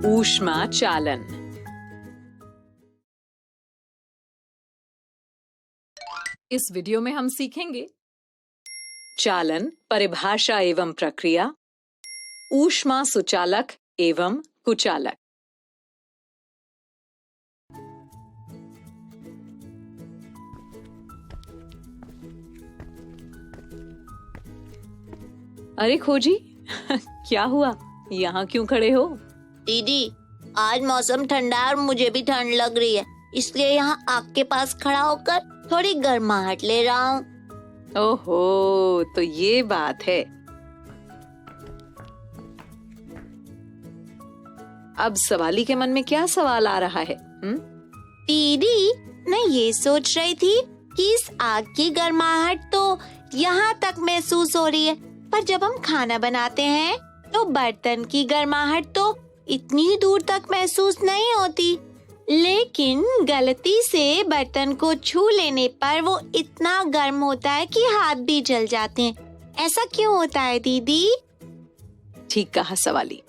ऊष्मा चालन। इस वीडियो में हम सीखेंगे चालन, परिभाषा एवं प्रक्रिया, ऊष्मा सुचालक एवं कुचालक। अरे खोजी क्या हुआ, यहाँ क्यों खड़े हो? दीदी, आज मौसम ठंडा है और मुझे भी ठंड लग रही है, इसलिए यहाँ आग के पास खड़ा होकर थोड़ी गर्माहट ले रहा हूँ। ओहो, तो ये बात है। अब सवाली के मन में क्या सवाल आ रहा है? दीदी, मैं ये सोच रही थी कि इस आग की गर्माहट तो यहाँ तक महसूस हो रही है, पर जब हम खाना बनाते हैं तो बर्तन की गर्माहट तो इतनी दूर तक महसूस नहीं होती, लेकिन गलती से बर्तन को छू लेने पर वो इतना गर्म होता है कि हाथ भी जल जाते हैं। ऐसा क्यों होता है दीदी? ठीक कहा सवाली,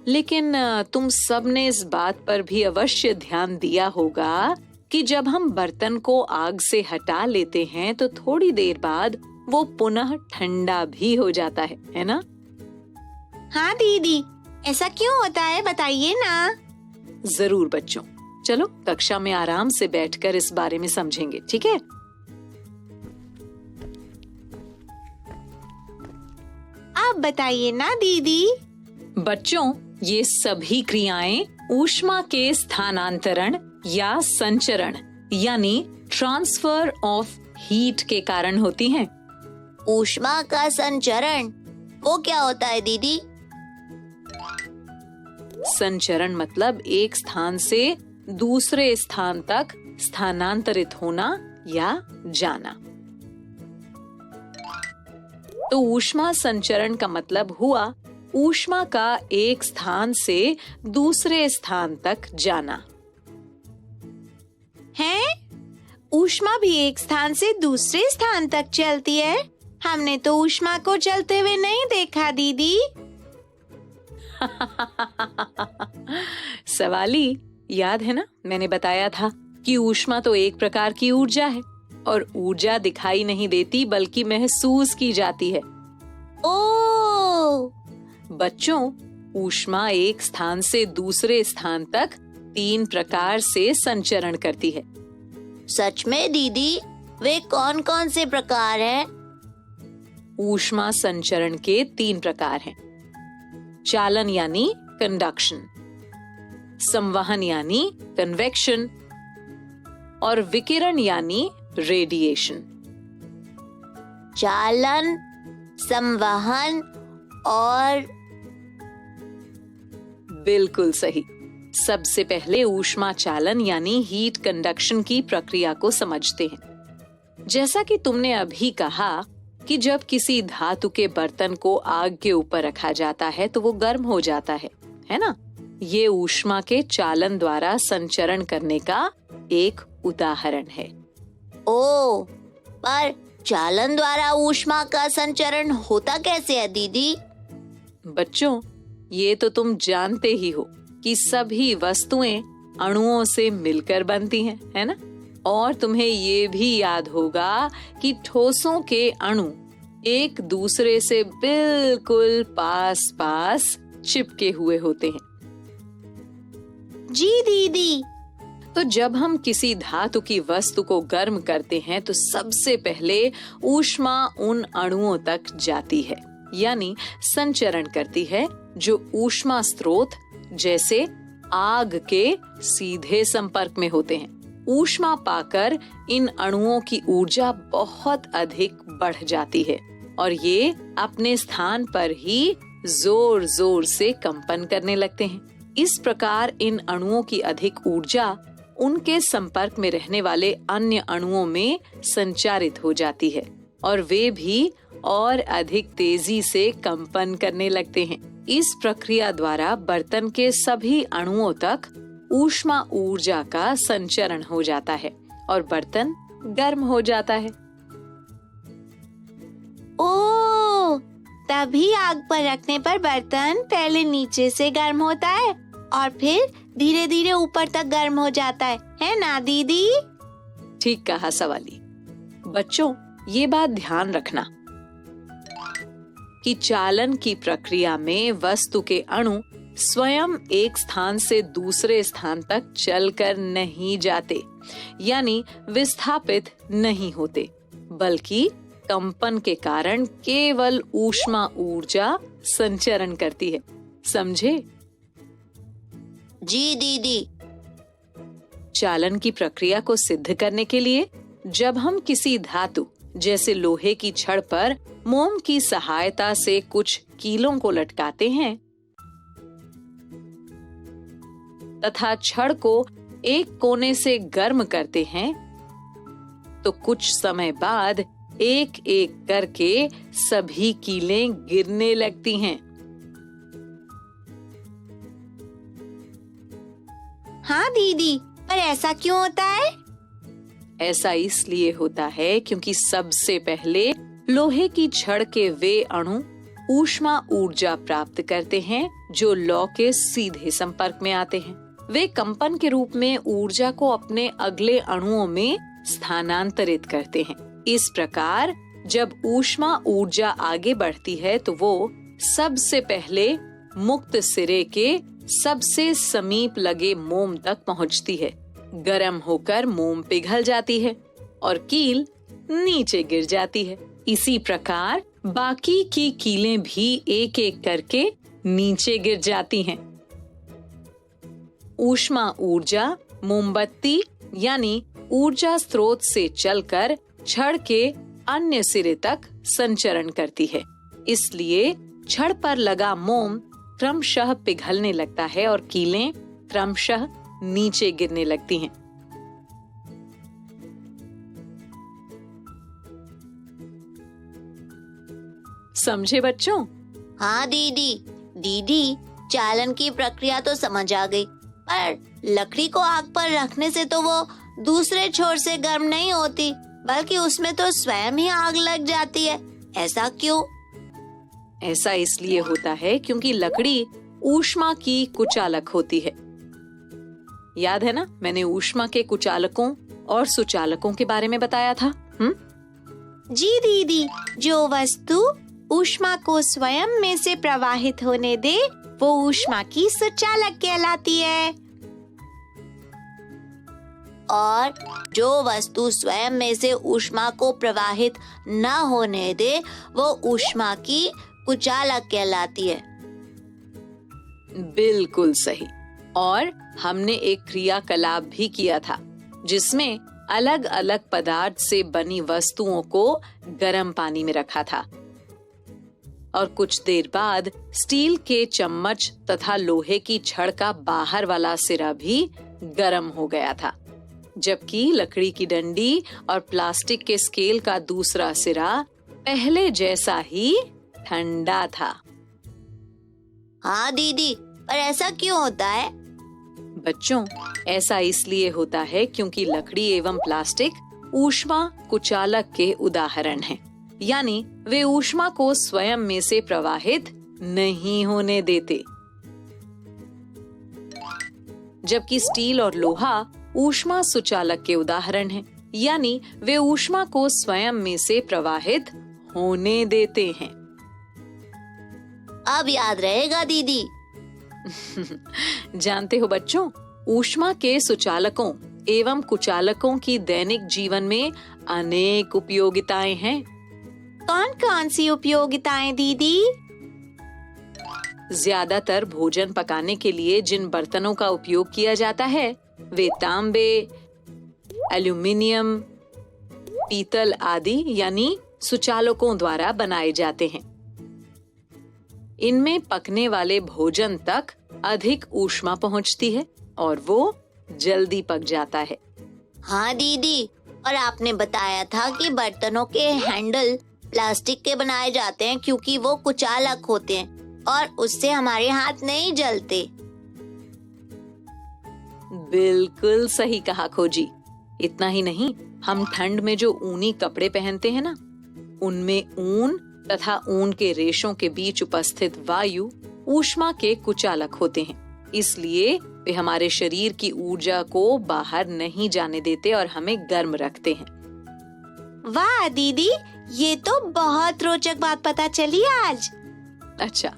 लेकिन तुम सब ने इस बात पर भी अवश्य ध्यान दिया होगा कि जब हम बर्तन को आग से हटा लेते हैं तो थोड़ी देर बाद वो पुनः ठंडा भी हो जाता है ना? हाँ दीदी, ऐसा क्यों होता है, बताइए ना। जरूर बच्चों, चलो कक्षा में आराम से बैठकर इस बारे में समझेंगे, ठीक है? आप बताइए ना दीदी। बच्चों, ये सभी क्रियाएं ऊष्मा के स्थानांतरण या संचरण यानी ट्रांसफर ऑफ हीट के कारण होती हैं। ऊष्मा का संचरण वो क्या होता है दीदी? संचरण मतलब एक स्थान से दूसरे स्थान तक स्थानांतरित होना या जाना। तो ऊष्मा संचरण का मतलब हुआ ऊष्मा का एक स्थान से दूसरे स्थान तक जाना। है? ऊष्मा भी एक स्थान से दूसरे स्थान तक चलती है? हमने तो ऊष्मा को चलते हुए नहीं देखा दीदी। सवाली, याद है ना, मैंने बताया था कि ऊष्मा तो एक प्रकार की ऊर्जा है और ऊर्जा दिखाई नहीं देती बल्कि महसूस की जाती है। ओह! बच्चों, ऊष्मा एक स्थान से दूसरे स्थान तक 3 प्रकार से संचरण करती है। सच में दीदी? वे कौन कौन से प्रकार हैं? ऊष्मा संचरण के 3 प्रकार हैं। चालन यानी कंडक्शन, संवहन यानी कन्वेक्शन और विकिरण यानी रेडिएशन। चालन, संवहन और बिल्कुल सही। सबसे पहले ऊष्मा चालन यानी हीट कंडक्शन की प्रक्रिया को समझते हैं। जैसा कि तुमने अभी कहा कि जब किसी धातु के बर्तन को आग के ऊपर रखा जाता है तो वो गर्म हो जाता है ना? ये ऊष्मा के चालन द्वारा संचरण करने का एक उदाहरण है। ओह, पर चालन द्वारा ऊष्मा का संचरण होता कैसे है दीदी? बच्चों, ये तो तुम जानते ही हो कि सभी वस्तुएं अणुओं से मिलकर बनती हैं, है ना? और तुम्हें ये भी याद होगा कि ठोसों के अणु एक दूसरे से बिल्कुल पास पास चिपके हुए होते हैं। जी दीदी। तो जब हम किसी धातु की वस्तु को गर्म करते हैं तो सबसे पहले ऊष्मा उन अणुओं तक जाती है, यानी संचरण करती है, जो ऊष्मा स्रोत जैसे आग के सीधे संपर्क में होते हैं। ऊष्मा पाकर इन अणुओं की ऊर्जा बहुत अधिक बढ़ जाती है और ये अपने स्थान पर ही जोर जोर से कंपन करने लगते हैं। इस प्रकार इन अणुओं की अधिक ऊर्जा उनके संपर्क में रहने वाले अन्य अणुओं में संचारित हो जाती है और वे भी और अधिक तेजी से कंपन करने लगते हैं। इस प्रक्रिया द्वारा बर्तन के सभी अणुओं तक ऊष्मा ऊर्जा का संचरण हो जाता है और बर्तन गर्म हो जाता है। ओह, तभी आग पर रखने पर बर्तन पहले नीचे से गर्म होता है और फिर धीरे धीरे ऊपर तक गर्म हो जाता है ना दीदी? ठीक कहा सवाली। बच्चों, ये बात ध्यान रखना कि चालन की प्रक्रिया में वस्तु के अणु स्वयं एक स्थान से दूसरे स्थान तक चलकर नहीं जाते, यानी विस्थापित नहीं होते, बल्कि कंपन के कारण केवल ऊष्मा ऊर्जा संचरण करती है। समझे? जी दीदी। चालन की प्रक्रिया को सिद्ध करने के लिए जब हम किसी धातु जैसे लोहे की छड़ पर मोम की सहायता से कुछ कीलों को लटकाते हैं तथा छड़ को एक कोने से गर्म करते हैं, तो कुछ समय बाद एक एक करके सभी कीलें गिरने लगती हैं। हाँ दीदी, पर ऐसा क्यों होता है? ऐसा इसलिए होता है क्योंकि सबसे पहले लोहे की छड़ के वे अणु ऊष्मा ऊर्जा प्राप्त करते हैं जो लौ के सीधे संपर्क में आते हैं। वे कंपन के रूप में ऊर्जा को अपने अगले अणुओं में स्थानांतरित करते हैं। इस प्रकार जब ऊष्मा ऊर्जा आगे बढ़ती है तो वो सबसे पहले मुक्त सिरे के सबसे समीप लगे मोम तक पहुंचती है। गर्म होकर मोम पिघल जाती है और कील नीचे गिर जाती है। इसी प्रकार बाकी की कीलें भी एक एक करके नीचे गिर जाती हैं। ऊष्मा ऊर्जा मोमबत्ती यानी ऊर्जा स्रोत से चलकर छड़ के अन्य सिरे तक संचरण करती है। इसलिए छड़ पर लगा मोम क्रमशः पिघलने लगता है और कीलें क्रमशः नीचे गिरने लगती हैं। समझे बच्चों? हाँ दीदी। दीदी, चालन की प्रक्रिया तो समझ आ गई, पर लकड़ी को आग पर रखने से तो वो दूसरे छोर से गर्म नहीं होती, बल्कि उसमें तो स्वयं ही आग लग जाती है। ऐसा क्यों? ऐसा इसलिए होता है क्योंकि लकड़ी ऊष्मा की कुचालक होती है। याद है ना, मैंने ऊष्मा के कुचालकों और सुचालकों के बारे में बताया था। जी दीदी, जो वस्तु ऊष्मा को स्वयं में से प्रवाहित होने दे वो ऊष्मा की सुचालक कहलाती है, और जो वस्तु स्वयं में से ऊष्मा को प्रवाहित न होने दे वो ऊष्मा की कुचालक कहलाती है। बिल्कुल सही। और हमने एक क्रियाकलाप भी किया था जिसमें अलग अलग पदार्थ से बनी वस्तुओं को गर्म पानी में रखा था और कुछ देर बाद स्टील के चम्मच तथा लोहे की छड़ का बाहर वाला सिरा भी गर्म हो गया था, जबकि लकड़ी की डंडी और प्लास्टिक के स्केल का दूसरा सिरा पहले जैसा ही ठंडा था। हाँ दीदी, पर ऐसा क्यों होता है? बच्चों, ऐसा इसलिए होता है क्योंकि लकड़ी एवं प्लास्टिक ऊष्मा कुचालक के उदाहरण हैं, यानी वे ऊष्मा को स्वयं में से प्रवाहित नहीं होने देते, जबकि स्टील और लोहा ऊष्मा सुचालक के उदाहरण हैं, यानी वे ऊष्मा को स्वयं में से प्रवाहित होने देते हैं। अब याद रहेगा दीदी। जानते हो बच्चों, ऊष्मा के सुचालकों एवं कुचालकों की दैनिक जीवन में अनेक उपयोगिताएं हैं। कौन कौन सी उपयोगिताएं दीदी? ज्यादातर भोजन पकाने के लिए जिन बर्तनों का उपयोग किया जाता है वे तांबे, एल्यूमिनियम, पीतल आदि यानी सुचालकों द्वारा बनाए जाते हैं। इनमें पकने वाले भोजन तक अधिक ऊष्मा पहुंचती है और वो जल्दी पक जाता है। हाँ दीदी, और आपने बताया था कि बर्तनों के हैंडल प्लास्टिक के बनाए जाते हैं क्योंकि वो कुचालक होते हैं और उससे हमारे हाथ नहीं जलते। बिल्कुल सही कहा खोजी। इतना ही नहीं, हम ठंड में जो ऊनी कपड़े पहनते हैं ना, उनमें ऊन तथा ऊन के रेशों के बीच उपस्थित वायु ऊष्मा के कुचालक होते हैं। इसलिए वे हमारे शरीर की ऊर्जा को बाहर नहीं जाने देते और हमें गर्म रखते हैं। वाह दीदी, ये तो बहुत रोचक बात पता चली आज। अच्छा,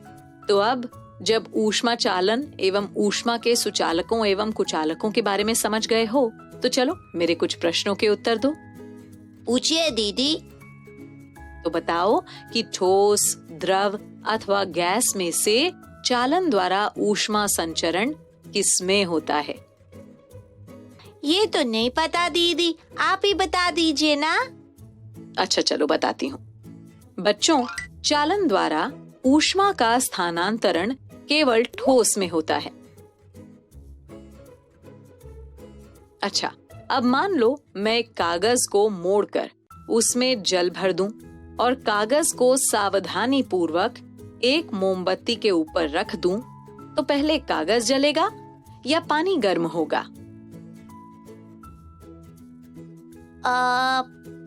तो अब जब ऊष्मा चालन एवं ऊष्मा के सुचालकों एवं कुचालकों के बारे में समझ गए हो, तो चलो मेरे कुछ प्रश्नों के उत्तर दो। पूछिए दीदी। तो बताओ कि ठोस, द्रव अथवा गैस में से चालन द्वारा ऊष्मा संचरण किसमें होता है? ये तो नहीं पता दीदी, आप ही बता दीजिए ना। अच्छा चलो बताती हूँ। बच्चों, चालन द्वारा ऊष्मा का स्थानांतरण केवल ठोस में होता है। अच्छा, अब मान लो मैं कागज को मोड़कर उसमें जल भर दूं और कागज को सावधानी पूर्वक एक मोमबत्ती के ऊपर रख दूं, तो पहले कागज जलेगा या पानी गर्म होगा?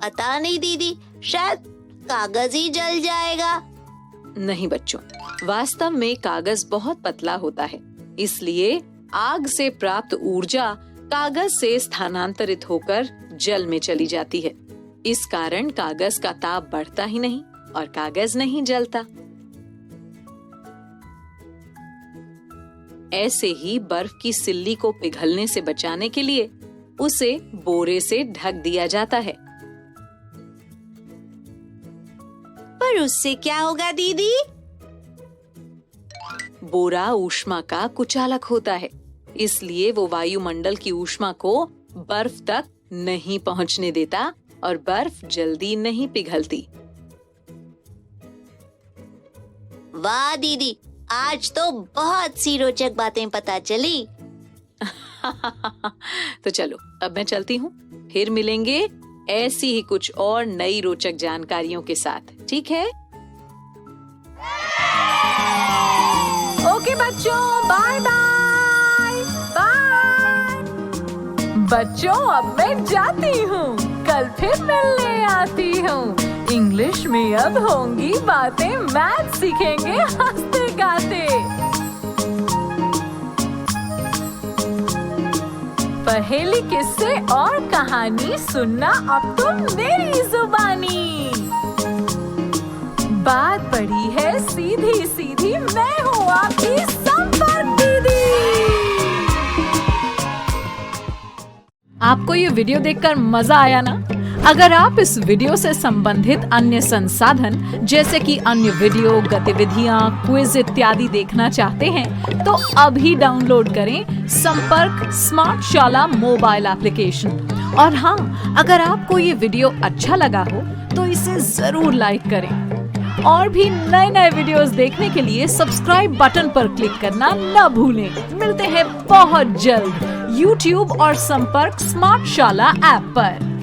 पता नहीं दीदी, शायद कागज ही जल जाएगा। नहीं बच्चों, वास्तव में कागज बहुत पतला होता है, इसलिए आग से प्राप्त ऊर्जा कागज से स्थानांतरित होकर जल में चली जाती है। इस कारण कागज का ताप बढ़ता ही नहीं और कागज नहीं जलता। ऐसे ही बर्फ की सिल्ली को पिघलने से बचाने के लिए उसे बोरे से ढक दिया जाता है। पर उससे क्या होगा दीदी? बोरा ऊष्मा का कुचालक होता है, इसलिए वो वायुमंडल की ऊष्मा को बर्फ तक नहीं पहुंचने देता और बर्फ जल्दी नहीं पिघलती। वाह दीदी, आज तो बहुत सी रोचक बातें पता चली। तो चलो अब मैं चलती हूँ, फिर मिलेंगे ऐसी ही कुछ और नई रोचक जानकारियों के साथ, ठीक है? ओके बच्चों, बाय बाय बाय। बच्चों, अब मैं जाती हूँ, कल फिर मिलने आती हूँ। इंग्लिश में अब होंगी बातें, मैथ सीखेंगे हंसते गाते। पहेली, किस्से और कहानी सुनना अब तुम मेरी जुबानी। बात बड़ी है सीधी सीधी, मैं हूँ आपकी संपर्क दीदी। आपको ये वीडियो देखकर मजा आया ना? अगर आप इस वीडियो से संबंधित अन्य संसाधन जैसे कि अन्य वीडियो, गतिविधियां, क्विज इत्यादि देखना चाहते हैं तो अभी डाउनलोड करें संपर्क स्मार्ट शाला मोबाइल एप्लीकेशन। और हाँ, अगर आपको ये वीडियो अच्छा लगा हो तो इसे जरूर लाइक करें। और भी नए नए वीडियोस देखने के लिए सब्सक्राइब बटन पर क्लिक करना न भूलें। मिलते हैं बहुत जल्द YouTube और संपर्क स्मार्ट शाला ऐप पर।